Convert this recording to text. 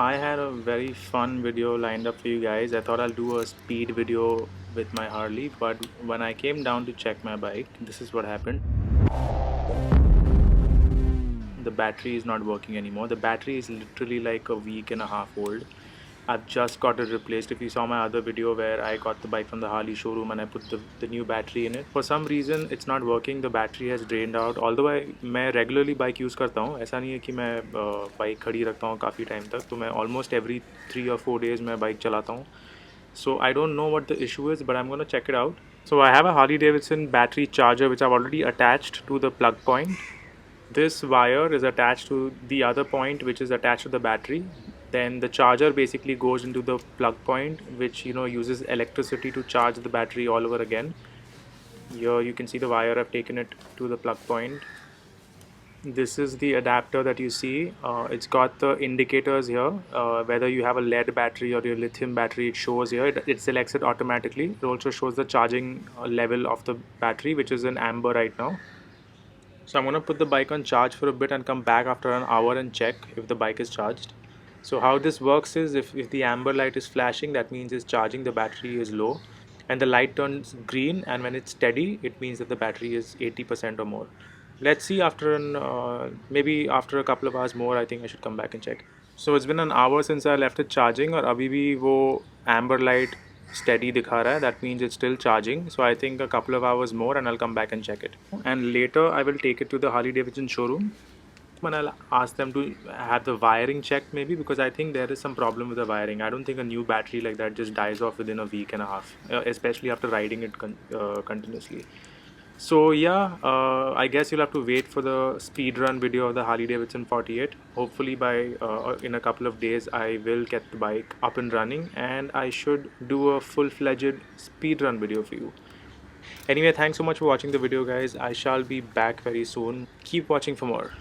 I had a very fun video lined up for you guys. I thought I'll do a speed video with my Harley, but when I came down to check my bike, this is what happened. The battery is not working anymore. The battery is literally like a week and a half old. I've just got it replaced. If you saw my other video where I got the bike from the Harley showroom and I put the new battery in it, for some reason it's not working. The battery has drained out. Although मैं regularly bike use करता हूँ, ऐसा नहीं है कि मैं bike खड़ी रखता हूँ काफ़ी टाइम तक. तो मैं almost every 3 or 4 days मैं बाइक चलाता हूँ. So I don't know what the issue is, but I'm gonna check it out. So I have a Harley Davidson battery charger which I've already attached to the plug point. This wire is attached to the other point which is attached to the battery. Then the charger basically goes into the plug point, which uses electricity to charge the battery all over again. Here you can see the wire. I've taken it to the plug point. This is the adapter that you see. It's got the indicators here, whether you have a lead battery or your lithium battery. It shows here. It selects it automatically. It also shows the charging level of the battery, which is in amber right now. So I'm gonna put the bike on charge for a bit and come back after an hour and check if the bike is charged. So how this works is if the amber light is flashing, that means it's charging, the battery is low, and the light turns green, and when it's steady, it means that the battery is 80% or more. Let's see after maybe after a couple of hours more, I think I should come back and check. So it's been an hour since I left it charging, और अभी भी वो amber light steady दिखा रहा है. That means it's still charging. So I think a couple of hours more and I'll come back and check it. And later I will take it to the Harley Davidson showroom and I'll ask them to have the wiring checked maybe, because I think there is some problem with the wiring. I don't think a new battery like that just dies off within a week and a half, especially after riding it continuously. So yeah, I guess you'll have to wait for the speed run video of the Harley Davidson 48. Hopefully by in a couple of days I will get the bike up and running and I should do a full-fledged speed run video for you. Anyway, thanks so much for watching the video guys. I shall be back very soon. Keep watching for more.